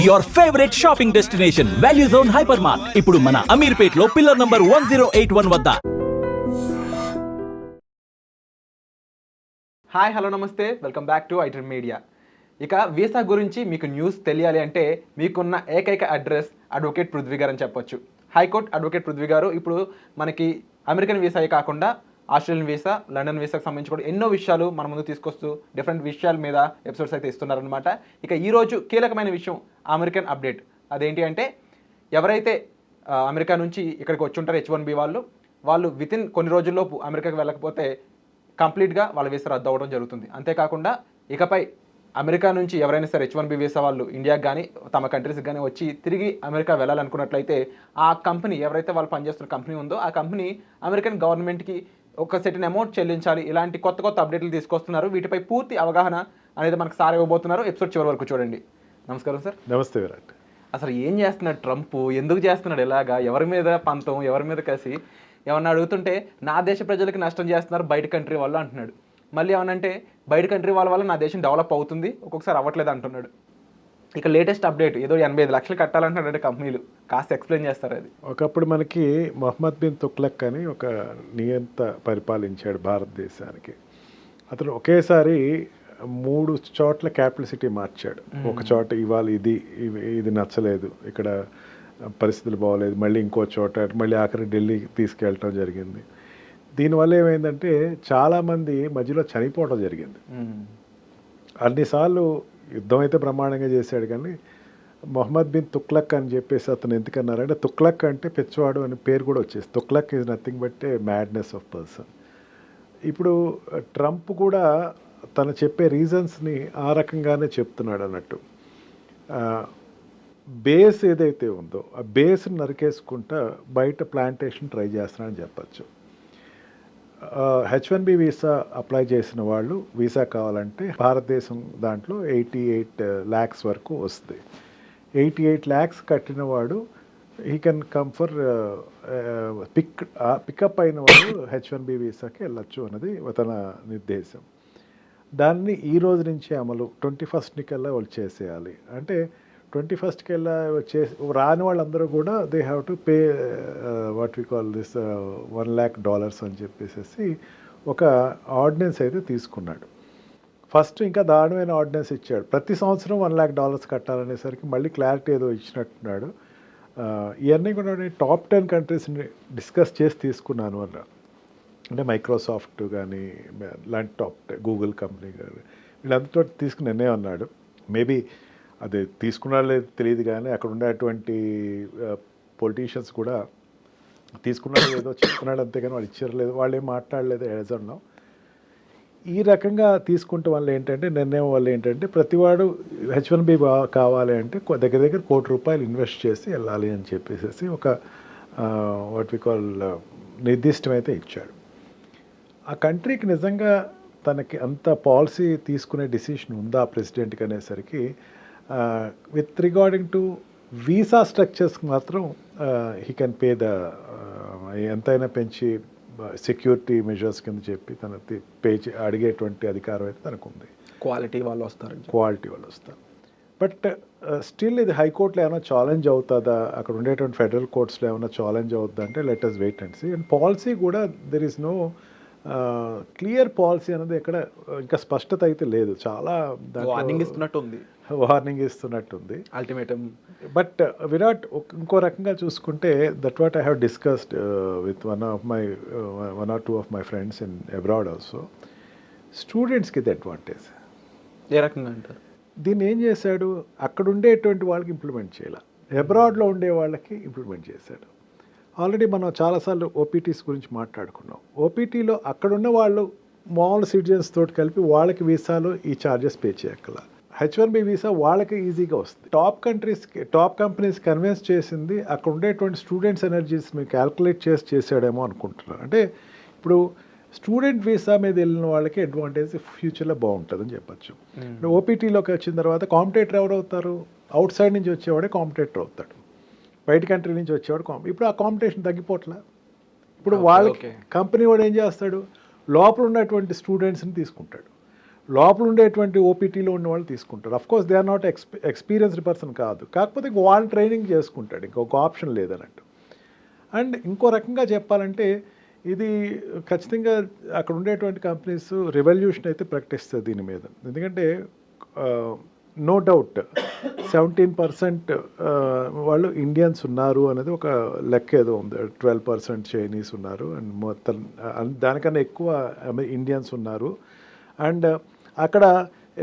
your favorite shopping destination, Value Zone Hypermart. ఇప్పుడు మన అమీర్పేట్ లో పిల్లర్ నంబర్ 1081 వద్ద. హాయ్ హలో నమస్తే, welcome back to iDream media. ఇక వీసా గురించి మీకు న్యూస్ తెలియాలి అంటే మీకున్న ఏకైక అడ్రస్ అడ్వకేట్ పృథ్వీ గారు అని చెప్పొచ్చు. హైకోర్టు అడ్వకేట్ పృథ్వీ గారు ఇప్పుడు మనకి అమెరికన్ వీసాయే కాకుండా ఆస్ట్రేలియన్ వీసా, లండన్ వీసాకు సంబంధించి కూడా ఎన్నో విషయాలు మన ముందు తీసుకొస్తూ డిఫరెంట్ విషయాల మీద ఎపిసోడ్స్ అయితే ఇస్తున్నారనమాట. ఇక ఈరోజు కీలకమైన విషయం అమెరికన్ అప్డేట్. అదేంటి అంటే ఎవరైతే అమెరికా నుంచి ఇక్కడికి వచ్చి ఉంటారో H1B వాళ్ళు వితిన్ కొన్ని రోజుల్లోపు అమెరికాకి వెళ్ళకపోతే కంప్లీట్గా వాళ్ళ వీసా రద్దు అవ్వడం జరుగుతుంది. అంతేకాకుండా ఇకపై అమెరికా నుంచి ఎవరైనా సరే H1B వీసా వాళ్ళు ఇండియాకి కానీ తమ కంట్రీస్కి కానీ వచ్చి తిరిగి అమెరికా వెళ్ళాలనుకున్నట్లయితే ఆ కంపెనీ ఎవరైతే వాళ్ళు పనిచేస్తున్న కంపెనీ ఉందో ఆ కంపెనీ అమెరికన్ గవర్నమెంట్కి ఒక సెటిన్ అమౌంట్ చెల్లించాలి. ఇలాంటి కొత్త కొత్త అప్డేట్లు తీసుకొస్తున్నారు. వీటిపై పూర్తి అవగాహన అనేది మనకు సార్ ఇవ్వబోతున్నారు. ఎపిసోడ్ చివరి వరకు చూడండి. నమస్కారం సార్. నమస్తే విరాట్. అసలు ఏం చేస్తున్నాడు ట్రంప్, ఎందుకు చేస్తున్నాడు ఇలాగా, ఎవరి మీద పంతం, ఎవరి మీద కసి? ఏమన్నా అడుగుతుంటే నా దేశ ప్రజలకి నష్టం చేస్తున్నారు బయట కంట్రీ వాళ్ళు అంటున్నాడు. మళ్ళీ ఏమనంటే బయట కంట్రీ వాళ్ళ వల్ల నా దేశం డెవలప్ అవుతుంది, ఒక్కొక్కసారి అవ్వట్లేదు అంటున్నాడు. ఇక లేటెస్ట్ అప్డేట్ ఏదో 85 లక్షలు కట్టాలంటున్నాడు కంపెనీలు. కాస్త ఎక్స్ప్లెయిన్ చేస్తారు అది. ఒకప్పుడు మనకి మొహమ్మద్ బిన్ తుగ్లక్ అని ఒక నియంత పరిపాలించాడు భారతదేశానికి. అతను ఒకేసారి 3 చోట్ల క్యాపిటల్ సిటీ మార్చాడు. ఒక చోట ఇవాళ ఇది నచ్చలేదు, ఇక్కడ పరిస్థితులు బాగోలేదు, మళ్ళీ ఇంకో చోట, మళ్ళీ ఆఖరి ఢిల్లీకి తీసుకెళ్ళటం జరిగింది. దీనివల్ల ఏమైందంటే చాలామంది మధ్యలో చనిపోవడం జరిగింది. అన్నిసార్లు యుద్ధం అయితే బ్రహ్మాండంగా చేశాడు, కానీ మొహమ్మద్ బిన్ తుగ్లక్ అని చెప్పేసి అతను ఎందుకన్నారంటే తుగ్లక్ అంటే పిచ్చివాడు అని పేరు కూడా వచ్చేసి. Tughlaq is nothing but A madness of person. ఇప్పుడు ట్రంప్ కూడా తను చెప్పే రీజన్స్ని ఆ రకంగానే చెప్తున్నాడు అన్నట్టు. బేస్ ఏదైతే ఉందో ఆ బేస్ని నరికేసుకుంటా బయట ప్లాంటేషన్ ట్రై చేస్తున్నాడని చెప్పచ్చు. H1B వీసా అప్లై చేసిన వాళ్ళు వీసా కావాలంటే భారతదేశం దాంట్లో 88 lakhs వరకు వస్తుంది. 88 lakhs కట్టిన వాడు he can come for pickup అయిన వాడు H1B వీసాకి వెళ్ళొచ్చు అన్నది తన నిర్దేశం. దాన్ని ఈ రోజు నుంచి అమలు 21st కల్లా వాళ్ళు చేసేయాలి. అంటే 21st కల్లా రాని వాళ్ళందరూ కూడా they have to pay what we call this $1 lakh అని చెప్పేసి ఒక ఆర్డినెన్స్ అయితే తీసుకున్నాడు. ఫస్ట్ ఇంకా దారుణమైన ఆర్డినెన్స్ ఇచ్చాడు. ప్రతి సంవత్సరం $1 lakh కట్టాలనేసరికి మళ్ళీ క్లారిటీ ఏదో ఇచ్చినట్టున్నాడు. ఇవన్నీ కూడా నేను టాప్ 10 కంట్రీస్ని డిస్కస్ చేసి తీసుకున్నాను అన్న. అంటే మైక్రోసాఫ్ట్ కానీ లాంటి గూగుల్ కంపెనీ కానీ వీళ్ళందరితో తీసుకుని నిర్ణయం అన్నాడు. మేబీ అది తీసుకున్నాడో లేదు తెలియదు, కానీ అక్కడ ఉండేటువంటి పొలిటీషియన్స్ కూడా తీసుకున్నాడో ఏదో చెప్తున్నాడు, అంతేగాని వాళ్ళు ఇచ్చారు లేదు, వాళ్ళు ఏం మాట్లాడలేదు ఎజన్నాం. ఈ రకంగా తీసుకుంటే వల్ల ఏంటంటే నిర్ణయం వల్ల ఏంటంటే ప్రతివాడు H1B కావాలి అంటే దగ్గర దగ్గర ₹1 కోటి ఇన్వెస్ట్ చేసి వెళ్ళాలి అని చెప్పేసి ఒక వాట్ వి కాల్ నిర్దిష్టమైతే ఇచ్చాడు. ఆ కంట్రీకి నిజంగా తనకి అంత పాలసీ తీసుకునే డిసిషన్ ఉందా ప్రెసిడెంట్కి అనేసరికి విత్ రిగార్డింగ్ టు వీసా స్ట్రక్చర్స్కి మాత్రం హీ కెన్ పే ఎంతైనా పెంచి సెక్యూరిటీ మెజర్స్ కింద చెప్పి తన అడిగేటువంటి అధికారం అయితే తనకు ఉంది. క్వాలిటీ వాళ్ళు వస్తారు. బట్ స్టిల్ ఇది హైకోర్టులో ఏమైనా ఛాలెంజ్ అవుతుందా, అక్కడ ఉండేటువంటి ఫెడరల్ కోర్ట్స్లో ఏమైనా ఛాలెంజ్ అవుతుందా అంటే let us wait and see. And policy కూడా there is no clear policy అనేది ఎక్కడ ఇంకా స్పష్టత అయితే లేదు. చాలా వార్నింగ్ ఇస్తున్నట్టుంది, అల్టిమేటం. బట్ విరాట్ ఇంకో రకంగా చూసుకుంటే that what I have discussed with one or two of my friends in abroad also. స్టూడెంట్స్కి ఇది అడ్వాంటేజ్. ఏ రకంగా అంటారు? దీన్ని ఏం చేశాడు, అక్కడ ఉండేటువంటి వాళ్ళకి ఇంప్లిమెంట్ చేయాలి, అబ్రాడ్లో ఉండే వాళ్ళకి ఇంప్లిమెంట్ చేశాడు. ఆల్రెడీ మనం చాలాసార్లు ఓపీటీస్ గురించి మాట్లాడుకున్నాం. ఓపీటీలో అక్కడున్న వాళ్ళు మామూలు సిటిజన్స్ తోటి కలిపి వాళ్ళకి వీసాలు ఈ ఛార్జెస్ పే చేయక్కల. H1B వీసా వాళ్ళకి ఈజీగా వస్తుంది. టాప్ కంపెనీస్ కన్విన్స్ చేసింది అక్కడ ఉండేటువంటి స్టూడెంట్స్ ఎనర్జీస్ మీరు క్యాల్కులేట్ చేసాడేమో అనుకుంటున్నారు. అంటే ఇప్పుడు స్టూడెంట్ వీసా మీద వెళ్ళిన వాళ్ళకి అడ్వాంటేజ్ ఫ్యూచర్లో బాగుంటుందని చెప్పచ్చు. ఓపీటీలోకి వచ్చిన తర్వాత కాంపిటేటర్ ఎవరు అవుతారు? అవుట్ సైడ్ నుంచి వచ్చేవాడే కాంపిటేటర్ అవుతాడు, బయట కంట్రీ నుంచి వచ్చేవాడు. ఇప్పుడు ఆ కాంపిటీషన్ తగ్గిపోట్లా. ఇప్పుడు వాళ్ళకి కంపెనీ వాడు ఏం చేస్తాడు, లోపల ఉన్నటువంటి స్టూడెంట్స్ని తీసుకుంటాడు. లోపల ఉండేటువంటి ఓపీటీలో ఉన్న వాళ్ళు తీసుకుంటారు. Of course they are not experienced person కాదు, కాకపోతే వాళ్ళు ట్రైనింగ్ చేసుకుంటాడు, ఇంకొక ఆప్షన్ లేదన్నట్టు. అండ్ ఇంకో రకంగా చెప్పాలంటే ఇది ఖచ్చితంగా అక్కడ ఉండేటువంటి కంపెనీస్ రెవల్యూషన్ అయితే ప్రకటిస్తుంది దీని మీద. ఎందుకంటే నో డౌట్ 17% వాళ్ళు ఇండియన్స్ ఉన్నారు అనేది ఒక లెక్క ఏదో ఉంది, 12% చైనీస్ ఉన్నారు, అండ్ మొత్తం దానికన్నా ఎక్కువ ఇండియన్స్ ఉన్నారు. అండ్ అక్కడ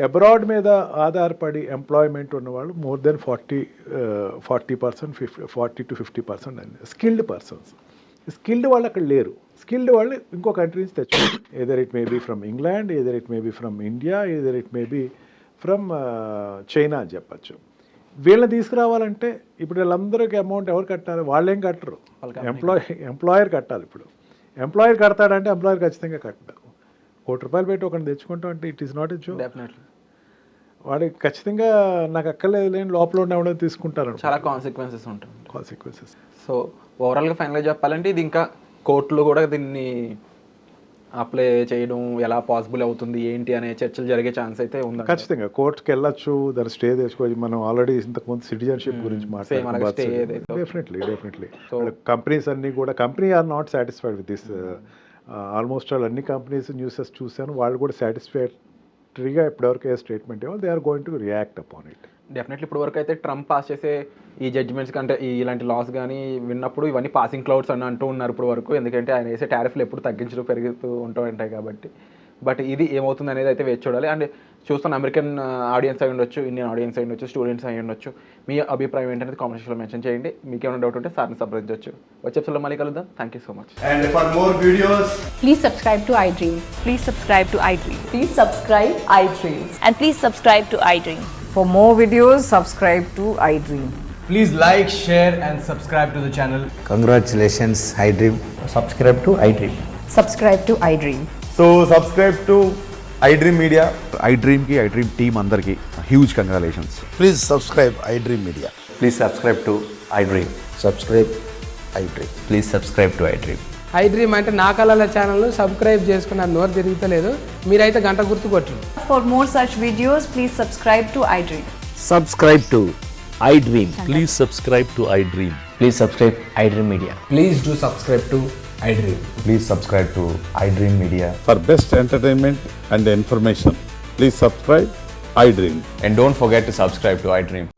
అబ్రాడ్ మీద ఆధారపడి ఎంప్లాయ్మెంట్ ఉన్నవాళ్ళు మోర్ దెన్ 40%, 40 to 50% అండి స్కిల్డ్ పర్సన్స్. స్కిల్డ్ వాళ్ళు అక్కడ లేరు. స్కిల్డ్ వాళ్ళు ఇంకో కంట్రీ నుంచి తెచ్చుకోవాలి. Either it may be from England, either it may be from India, either it may be from China అని చెప్పచ్చు. వీళ్ళని తీసుకురావాలంటే ఇప్పుడు వీళ్ళందరికీ అమౌంట్ ఎవరు కట్టాలి? వాళ్ళేం కట్టరు, ఎంప్లాయర్ కట్టాలి. ఇప్పుడు ఎంప్లాయర్ కడతాడంటే ఎంప్లాయర్ ఖచ్చితంగా కట్టడు. ₹1 పెట్టి ఒకరిని తెచ్చుకుంటాం అంటే it is not a joke. వాడికి ఖచ్చితంగా నాకు అక్కర్లేదు లేని లోపల ఉండడం తీసుకుంటారు. చాలా కాన్సిక్వెన్సెస్ ఉంటాయి. కాన్సిక్వెన్సెస్. సో ఓవరాల్గా ఫైనల్గా చెప్పాలంటే ఇది ఇంకా కోర్టులో కూడా దీన్ని అప్లై చేయడం ఎలా పాసిబుల్ అవుతుంది ఏంటి అనే చర్చలు జరిగే ఛాన్స్ అయితే ఉంది. ఖచ్చితంగా కోర్టుకి వెళ్ళొచ్చు, దాని స్టే తెచ్చుకోవచ్చు. మనం ఆల్రెడీ ఇంతకుముందు సిటిజన్షిప్ గురించి మాట్లాడుతున్నాం. డెఫినెట్లీ కంపెనీస్ అన్నీ కూడా company are not satisfied with this. Almost all అన్ని కంపెనీస్ న్యూసెస్ చూశాను, వాళ్ళు కూడా సాటిస్ఫాక్టరీగా ఇప్పటివరకు ఏ స్టేట్మెంట్ ఇవ్వాలి, they are going to react upon it. Definitely ఇప్పుడు వరకు అయితే ట్రంప్ పాస్ చేసే ఈ జడ్జిమెంట్స్ కంటే ఇలాంటి లాస్ కానీ విన్నప్పుడు ఇవన్నీ పాసింగ్ క్లౌడ్స్ అని అంటూ ఉన్నారు ఇప్పుడు వరకు. ఎందుకంటే ఆయన వేసే టారిఫ్లు ఎప్పుడు తగ్గించడం పెరుగుతూ ఉంటూ ఉంటాయి కాబట్టి. బట్ ఇది ఏమవుతుంది అనేది అయితే వేచి చూడాలి. అండ్ చూస్తున్న అమెరికన్ ఆడియన్స్ అయి ఉండొచ్చు, ఇండియన్ ఆడియన్స్ అయి ఉండొచ్చు, స్టూడెంట్స్ అయి ఉండొచ్చు. మీ అభిప్రాయం ఏంటనేది కామెంట్ సెక్షన్లో మెన్షన్ చేయండి. మీకు ఏమైనా డౌట్ ఉంటే సార్ని సంప్రదించవచ్చు. వచ్చే ఎపిసోడ్లో మళ్ళీ కలుద్దాం. Thank you so much. And for more videos, Please subscribe to iDream. Please subscribe to iDream. Please subscribe iDream. And please subscribe to iDream. For more videos, subscribe to iDream. please like, share and subscribe to the channel. Congratulations, iDream. Subscribe to iDream. Subscribe to iDream. So subscribe to iDream Media. iDream की iDream team अंदर की huge congratulations. Please subscribe iDream Media. Please subscribe to iDream. Subscribe iDream. Please subscribe to iDream. iDream అంటే నా కళల channel subscribe చేసుకున్న నోరు తిరుగుతలేదు, మీరైతే గంట గుర్తు కొట్టండి. For more such videos, please subscribe to iDream. Subscribe to iDream. Please subscribe to iDream. Please subscribe iDream Media. Please do subscribe to iDream. Please subscribe to iDream Media. For best entertainment and information, please subscribe iDream. And don't forget to subscribe to iDream.